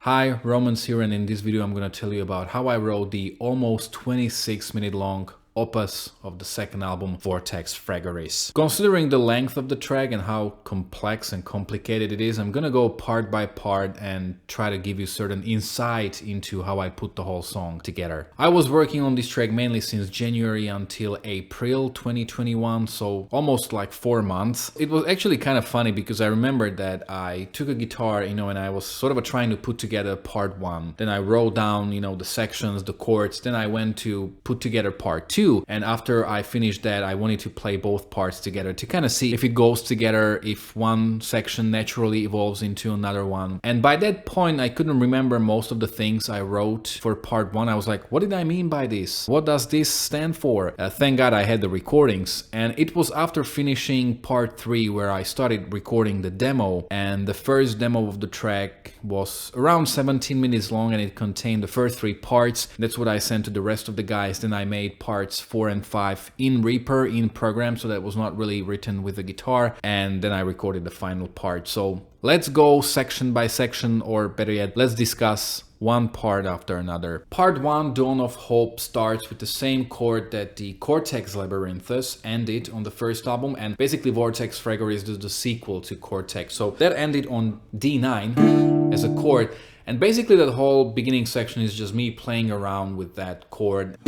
Hi, Romans here, and in this video I'm going to tell you about how I wrote the almost 26-minute long opus of the second album, Vortex Fragoris. Considering the length of the track and how complex and complicated it is, I'm gonna go part by part and try to give you certain insight into how I put the whole song together. I was working on this track mainly since January until April 2021, so almost like 4 months. It was actually kind of funny because I remember that I took a guitar, and I was sort of trying to put together part 1. Then I wrote down, the sections, the chords. Then I went to put together part 2. And after I finished that, I wanted to play both parts together to kind of see if it goes together, if one section naturally evolves into another one. And by that point, I couldn't remember most of the things I wrote for part 1. I was like, what did I mean by this? What does this stand for? Thank God I had the recordings. And it was after finishing part 3 where I started recording the demo. And the first demo of the track was around 17 minutes long, and it contained the first 3 parts. That's what I sent to the rest of the guys. Then I made parts 4 and 5 in Reaper, in program, so that was not really written with the guitar, and then I recorded the final part. So let's go section by section, or better yet, let's discuss one part after another. Part 1, Dawn of Hope, starts with the same chord that the Cortex Labyrinthus ended on the first album, and basically Vortex Fragoris is the sequel to Cortex. So that ended on D9 as a chord, and basically that whole beginning section is just me playing around with that chord.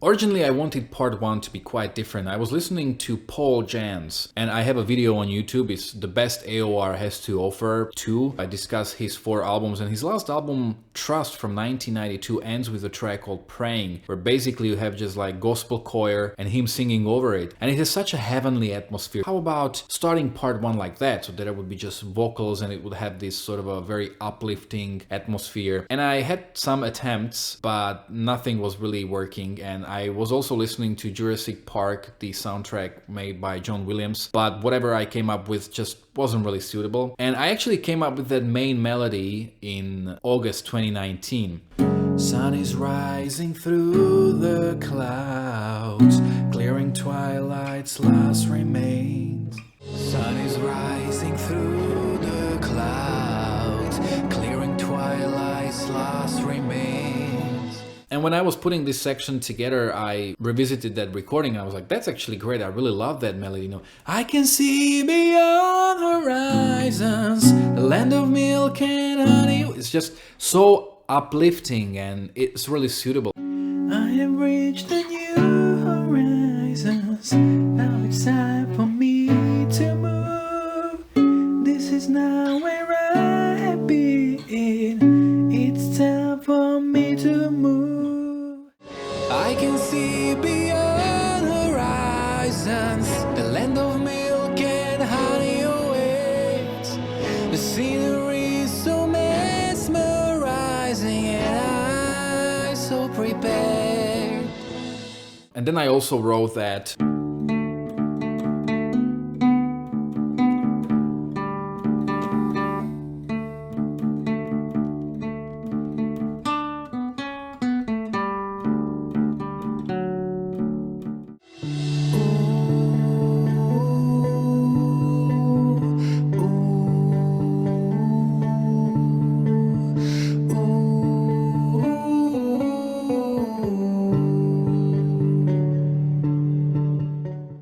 Originally, I wanted part 1 to be quite different. I was listening to Paul Jans, and I have a video on YouTube. It's the best AOR has to offer 2. I discuss his 4 albums, and his last album, Trust from 1992, ends with a track called Praying, where basically you have just like gospel choir and him singing over it. And it has such a heavenly atmosphere. How about starting part 1 like that, so that it would be just vocals and it would have this sort of a very uplifting atmosphere? And I had some attempts, but nothing was really working, and I was also listening to Jurassic Park, the soundtrack made by John Williams, but whatever I came up with just wasn't really suitable. And I actually came up with that main melody in August 2019. Sun is rising through the clouds, clearing twilight's last remains. Sun is rising through the clouds, clearing twilight's last remains. And when I was putting this section together, I revisited that recording. I was like, that's actually great. I really love that melody. I can see beyond horizons, the land of milk and honey. It's just so uplifting, and it's really suitable. I have reached the new horizons. Now it's time for me to move. This is now where I have been. It's time for me to move. I can see beyond horizons, the land of milk and honey awaits. The scenery is so mesmerizing, and I'm so prepared. And then I also wrote that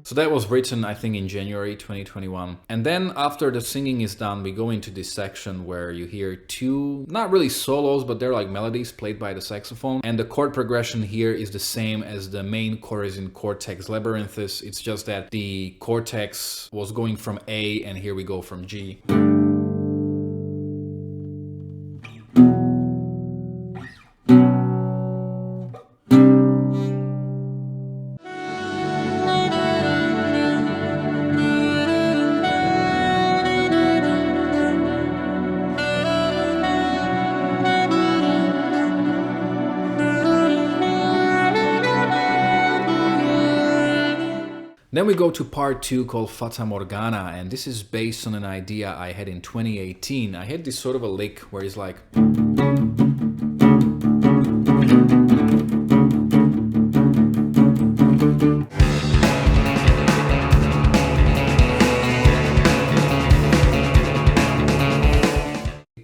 So that was written, I think, in January 2021. And then after the singing is done, we go into this section where you hear 2, not really solos, but they're like melodies played by the saxophone. And the chord progression here is the same as the main chorus in Cortex Labyrinthus. It's just that the Cortex was going from A, and here we go from G. Then we go to part 2 called Fata Morgana, and this is based on an idea I had in 2018. I had this sort of a lick where it's like...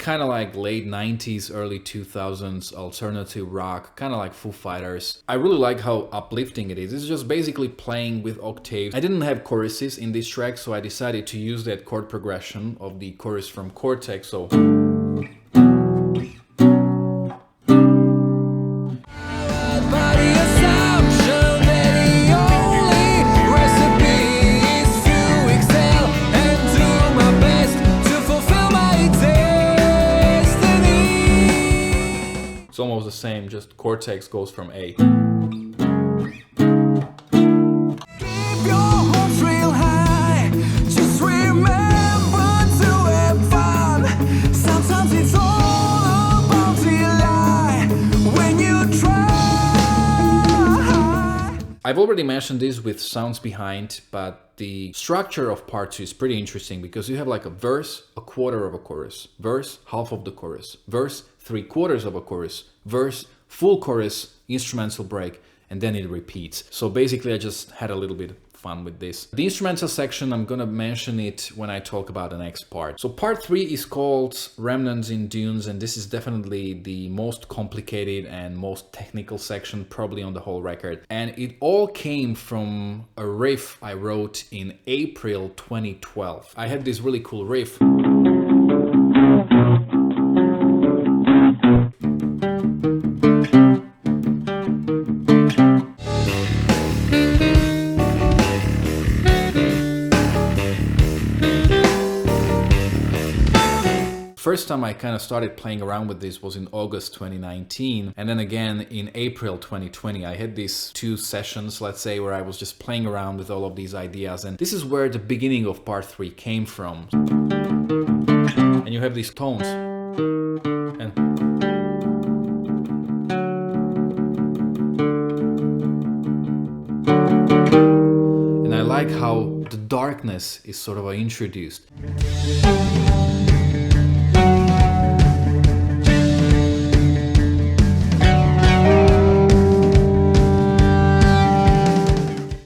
kind of like late 90s, early 2000s alternative rock, kind of like Foo Fighters. I really like how uplifting it is. It's just basically playing with octaves. I didn't have choruses in this track, so I decided to use that chord progression of the chorus from Vortex. So it's almost the same, just Vortex goes from A. I've already mentioned this with sounds behind, but the structure of part 2 is pretty interesting because you have like a verse, a quarter of a chorus, verse, half of the chorus, verse, 3/4 of a chorus, verse, full chorus, instrumental break, and then it repeats. So basically I just had a little bit of fun with this. The instrumental section, I'm gonna mention it when I talk about the next part. So part 3 is called Remnants in Dunes, and this is definitely the most complicated and most technical section probably on the whole record. And it all came from a riff I wrote in April 2012. I had this really cool riff. First time I kind of started playing around with this was in August 2019, and then again in April 2020. I had these 2 sessions, let's say, where I was just playing around with all of these ideas, and this is where the beginning of part 3 came from. And you have these tones. And I like how the darkness is sort of introduced.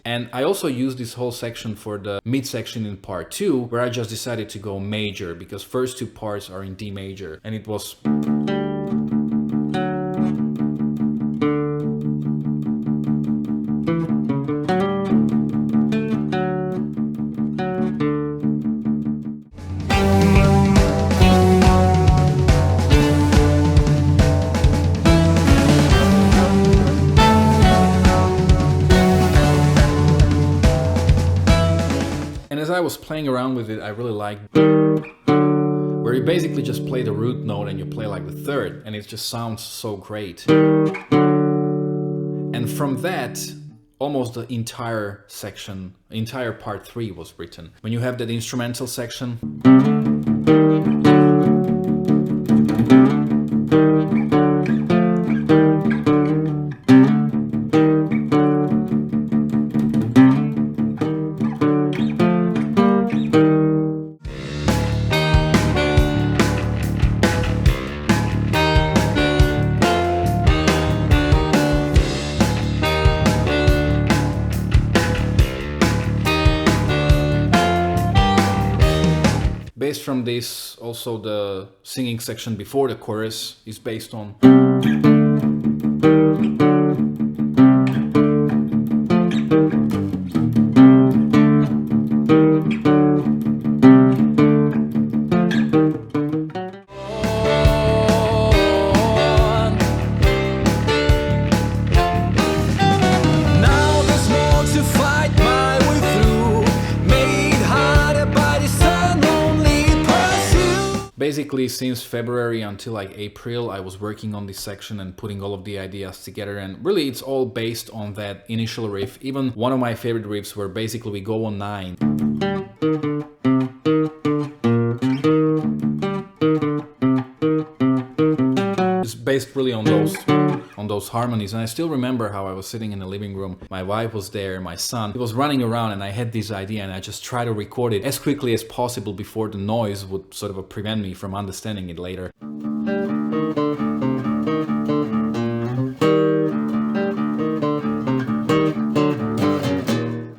And I also used this whole section for the mid-section in part 2, where I just decided to go major, because first 2 parts are in D major, and it was... As I was playing around with it, I really liked where you basically just play the root note and you play like the third, and it just sounds so great. And from that, almost the entire section, entire part 3 was written. When you have that instrumental section, based from this, also the singing section before the chorus is based on. Basically, since February until like April, I was working on this section and putting all of the ideas together, and really it's all based on that initial riff. Even one of my favorite riffs where basically we go on 9. It's based really on on those harmonies. And I still remember how I was sitting in the living room, my wife was there, my son, he was running around, and I had this idea and I just tried to record it as quickly as possible before the noise would sort of prevent me from understanding it later.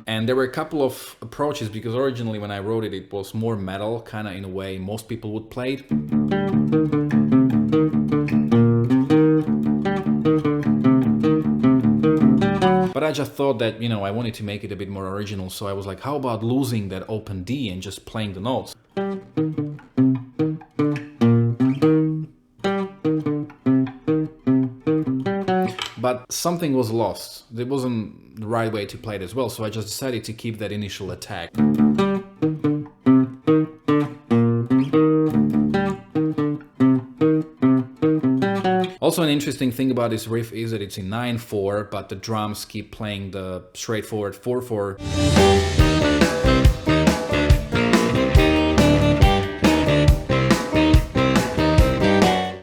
And there were a couple of approaches, because originally when I wrote it, it was more metal, kind of in a way most people would play it. But I just thought that, you know, I wanted to make it a bit more original, so I was like, how about losing that open D and just playing the notes? But something was lost. It wasn't the right way to play it as well, so I just decided to keep that initial attack. Also, an interesting thing about this riff is that it's in 9/4, but the drums keep playing the straightforward 4/4.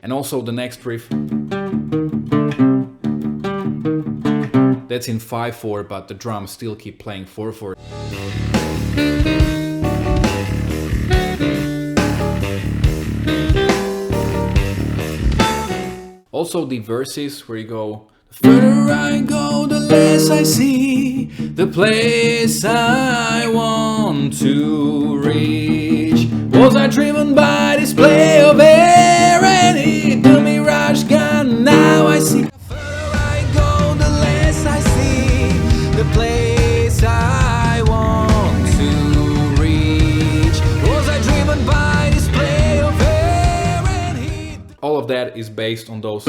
And also the next riff, that's in 5/4, but the drums still keep playing 4/4. Also the verses where you go, the further I go, the less I see the place I want to reach. Was I driven by display of air and heat? The mirage gone, now I see. The further I go, the less I see the place I want to reach. Was I driven by display of air and heat? All of that is based on those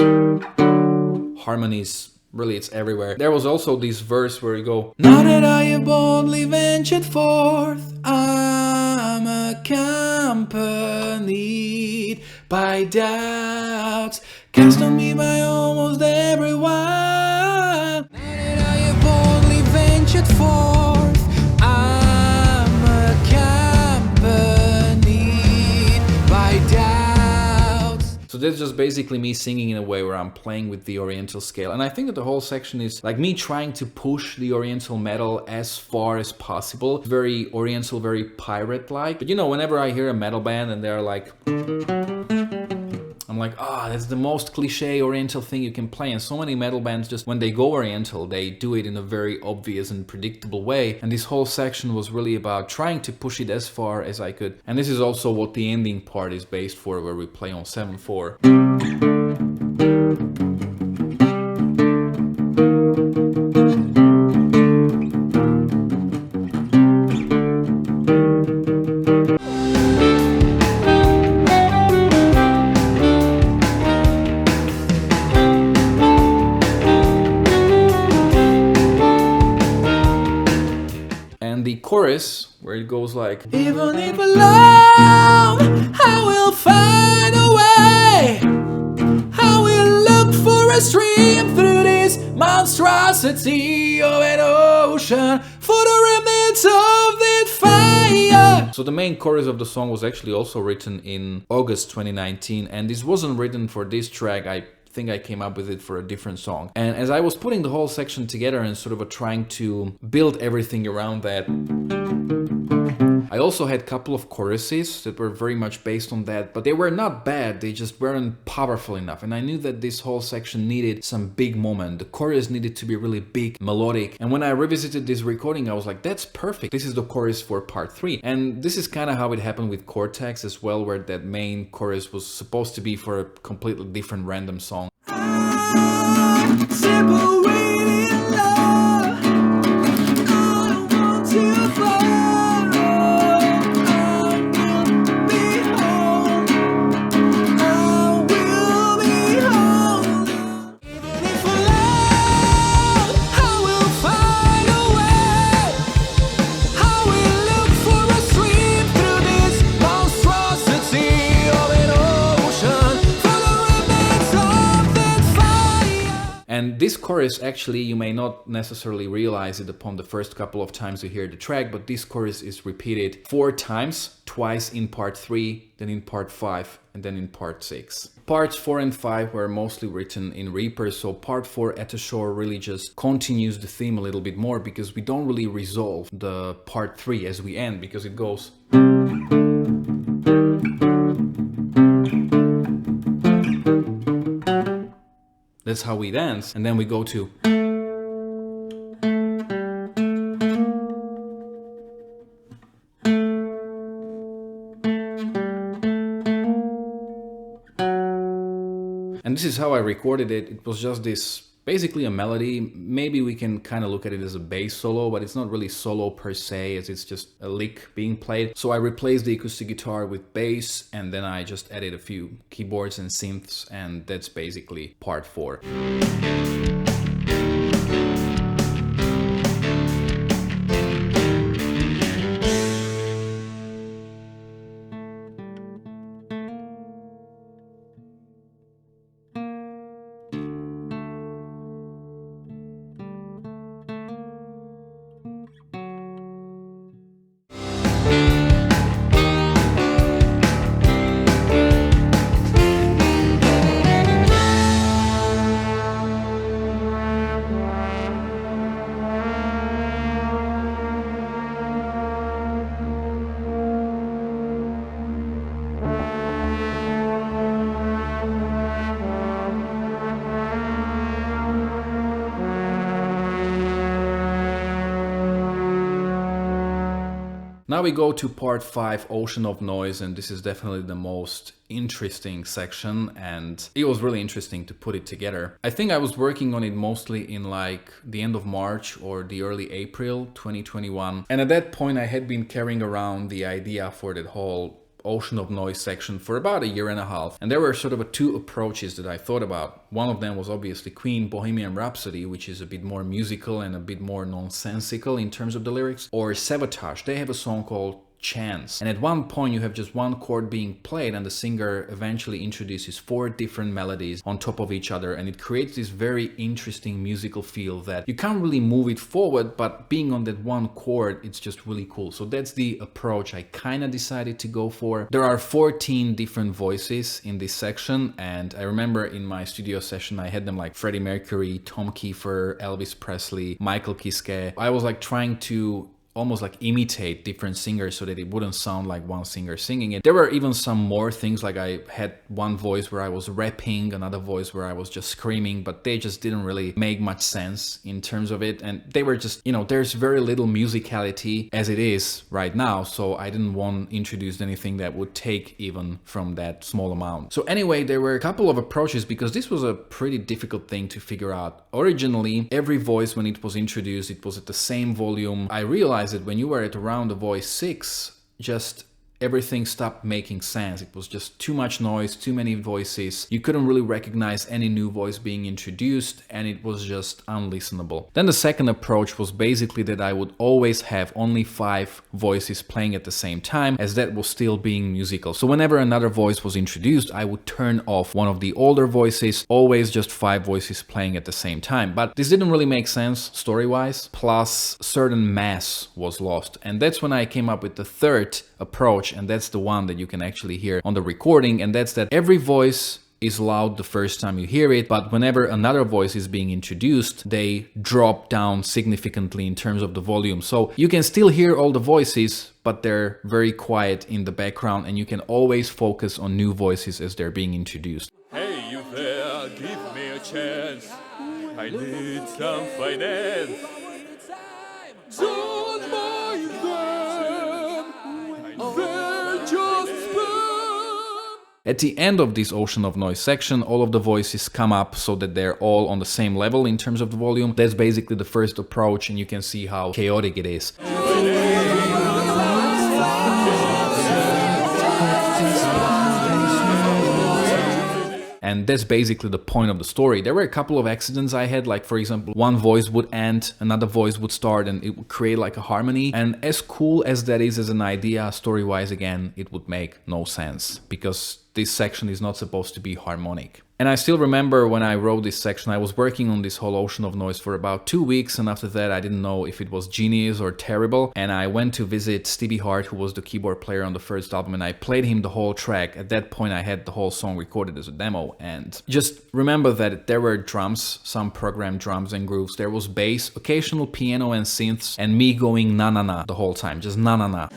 harmonies. Really, it's everywhere. There was also this verse where you go, now that I have boldly ventured forth, I'm accompanied by doubts cast on me by almost everyone. Now that I have boldly ventured forth, I'm accompanied by doubts. So that's just basically me singing in a way where I'm playing with the Oriental scale. And I think that the whole section is like me trying to push the Oriental metal as far as possible. Very Oriental, very pirate-like. But you know, whenever I hear a metal band and they're like, I'm like, ah, that's the most cliche Oriental thing you can play. And so many metal bands, just when they go Oriental, they do it in a very obvious and predictable way. And this whole section was really about trying to push it as far as I could. And this is also what the ending part is based for, where we play on 7/4. Chorus, where it goes like, even if alone, I will find a way. I will look for a stream through this monstrosity of an ocean for the remnants of that fire. So the main chorus of the song was actually also written in August 2019, and this wasn't written for this track. I think I came up with it for a different song. And as I was putting the whole section together and sort of trying to build everything around that, I also had a couple of choruses that were very much based on that, but they were not bad, they just weren't powerful enough. And I knew that this whole section needed some big moment. The chorus needed to be really big, melodic. And when I revisited this recording, I was like, that's perfect. This is the chorus for part 3. And this is kind of how it happened with Vortex as well, where that main chorus was supposed to be for a completely different random song. And this chorus, actually, you may not necessarily realize it upon the first couple of times you hear the track, but this chorus is repeated 4 times, twice in part 3, then in part 5, and then in part 6. Parts 4 and 5 were mostly written in Reaper, so part 4 At the Shore really just continues the theme a little bit more, because we don't really resolve the part 3 as we end, because it goes. That's how we dance, and then we go to. And this is how I recorded it. It was just this, basically a melody. Maybe we can kind of look at it as a bass solo, but it's not really solo per se, as it's just a lick being played. So I replaced the acoustic guitar with bass, and then I just added a few keyboards and synths, and that's basically part 4. Now we go to part 5, Ocean of Noise, and this is definitely the most interesting section, and it was really interesting to put it together. I think I was working on it mostly in like the end of March or the early April 2021, and at that point I had been carrying around the idea for that whole Ocean of Noise section for about a year and a half, and there were sort of two approaches that I thought about. One of them was obviously Queen Bohemian Rhapsody, which is a bit more musical and a bit more nonsensical in terms of the lyrics, or Sabotage. They have a song called Chance, and at one point you have just one chord being played, and the singer eventually introduces 4 different melodies on top of each other, and it creates this very interesting musical feel that you can't really move it forward, but being on that one chord, it's just really cool. So that's the approach I kind of decided to go for. There are 14 different voices in this section, and I remember in my studio session I had them like Freddie Mercury, Tom Kiefer, Elvis Presley, Michael Kiske. I was like trying to almost like imitate different singers so that it wouldn't sound like one singer singing it. There were even some more things, like I had one voice where I was rapping, another voice where I was just screaming, but they just didn't really make much sense in terms of it, and they were just, you know, there's very little musicality as it is right now, so I didn't want to introduce anything that would take even from that small amount. So anyway, there were a couple of approaches, because this was a pretty difficult thing to figure out. Originally, every voice when it was introduced, it was at the same volume. I realized that when you were at around the voice 6, just everything stopped making sense. It was just too much noise, too many voices. You couldn't really recognize any new voice being introduced, and it was just unlistenable. Then the second approach was basically that I would always have only 5 voices playing at the same time, as that was still being musical. So whenever another voice was introduced, I would turn off one of the older voices, always just 5 voices playing at the same time. But this didn't really make sense story-wise, plus certain mass was lost. And that's when I came up with the third approach, and that's the one that you can actually hear on the recording, and that's that every voice is loud the first time you hear it, but whenever another voice is being introduced, they drop down significantly in terms of the volume. So you can still hear all the voices, but they're very quiet in the background, and you can always focus on new voices as they're being introduced. Hey, you there, give me a chance. I need some finance. Don't mind them, they're just spam. At the end of this Ocean of Noise section, all of the voices come up so that they're all on the same level in terms of the volume. That's basically the first approach, and you can see how chaotic it is. And that's basically the point of the story. There were a couple of accidents I had, like for example, one voice would end, another voice would start, and it would create like a harmony. And as cool as that is as an idea, story-wise, again, it would make no sense, because this section is not supposed to be harmonic. And I still remember when I wrote this section, I was working on this whole ocean of noise for about 2 weeks, and after that I didn't know if it was genius or terrible, and I went to visit Stevie Hart, who was the keyboard player on the first album, and I played him the whole track. At that point I had the whole song recorded as a demo, and just remember that there were drums, some programmed drums and grooves, there was bass, occasional piano and synths, and me going na na na the whole time, just na na na.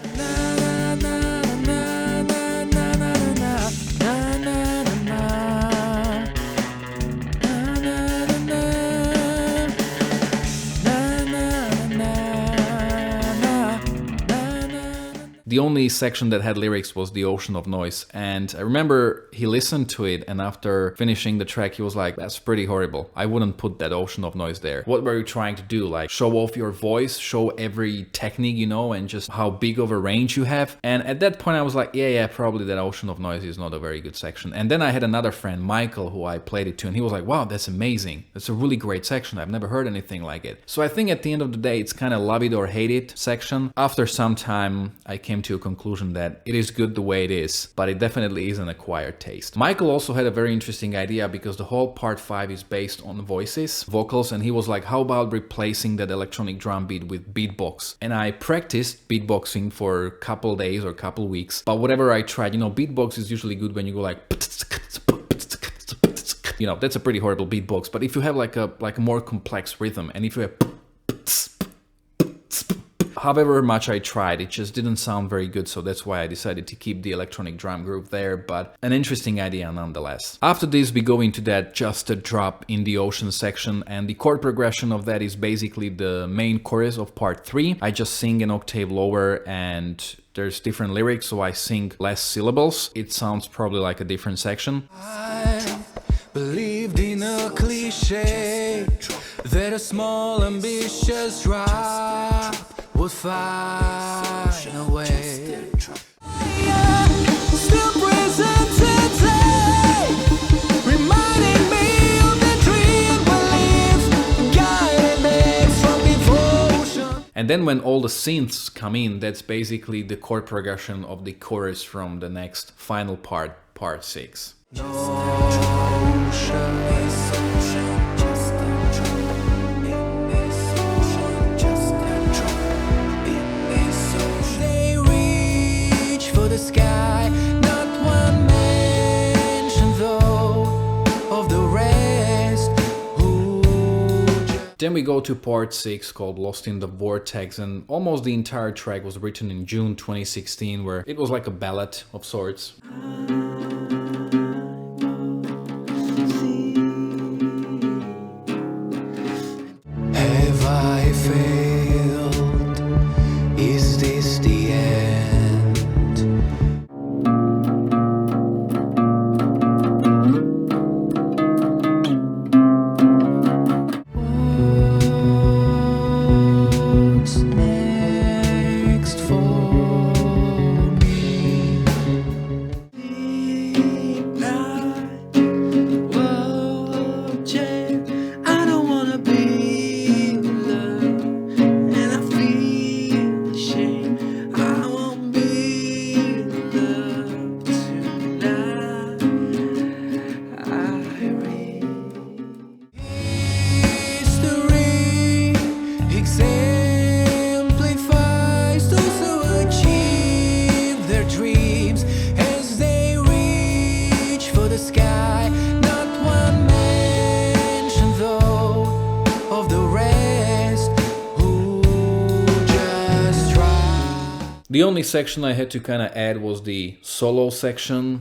The only section that had lyrics was The Ocean of Noise, and I remember he listened to it, and after finishing the track he was like, that's pretty horrible, I wouldn't put that Ocean of Noise there. What were you trying to do? Like show off your voice, show every technique, you know, and just how big of a range you have? And at that point I was like, yeah, probably that Ocean of Noise is not a very good section. And then I had another friend, Michael, who I played it to, and he was like, wow, that's amazing, that's a really great section, I've never heard anything like it. So I think at the end of the day it's kind of love it or hate it section. After some time I came to a conclusion that it is good the way it is, but it definitely is an acquired taste. Michael also had a very interesting idea, because the whole part 5 is based on voices, vocals, and he was like, how about replacing that electronic drum beat with beatbox? And I practiced beatboxing for a couple days or couple weeks, but whatever I tried, you know, beatbox is usually good when you go like, you know, that's a pretty horrible beatbox, but if you have like a more complex rhythm, and if you have however much I tried, it just didn't sound very good, so that's why I decided to keep the electronic drum groove there, but an interesting idea nonetheless. After this we go into that just a drop in the ocean section, and the chord progression of that is basically the main chorus of part 3. I just sing an octave lower, and there's different lyrics, so I sing less syllables. It sounds probably like a different section. I believed in a cliche that a small ambitious drop would find a way. Still present today, reminding me of the dream beliefs, guiding me from devotion. And then when all the synths come in, that's basically the chord progression of the chorus from the next final part, part 6. The sky, not one mention though of the rest who Then we go to part 6 called Lost in the Vortex, and almost the entire track was written in June 2016, where it was like a ballad of sorts. Have I failed? Is this the end? The only section I had to kind of add was the solo section.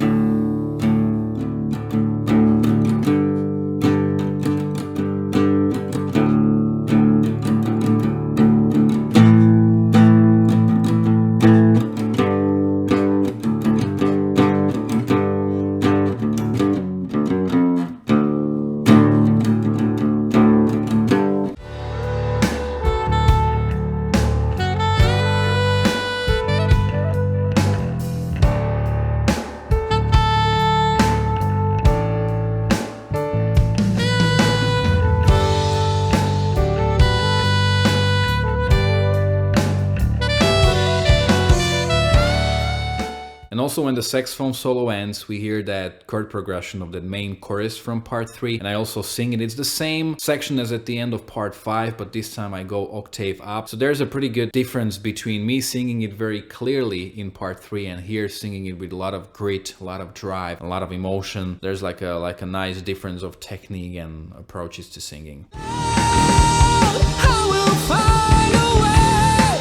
also when the saxophone solo ends, we hear that chord progression of the main chorus from part 3, and I also sing it. It's the same section as at the end of part 5, but this time I go octave up. So there's a pretty good difference between me singing it very clearly in part 3 and here singing it with a lot of grit, a lot of drive, a lot of emotion. There's like a nice difference of technique and approaches to singing. I will find a way.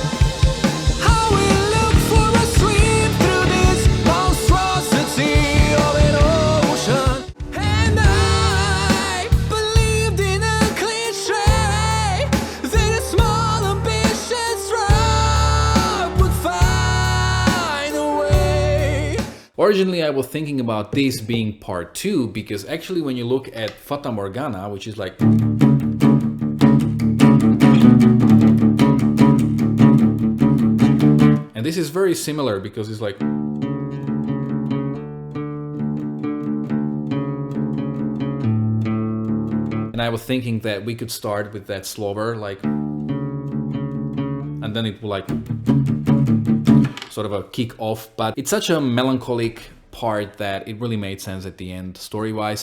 I will look for a stream through this monstrosity of an ocean. And I believed in a cliche that a small ambitious rock would find a way. Originally I was thinking about this being part 2 because actually when you look at Fata Morgana, which is like, and this is very similar because it's like, and I was thinking that we could start with that slower, like, and then it will like sort of a kick off, but it's such a melancholic part that it really made sense at the end story-wise.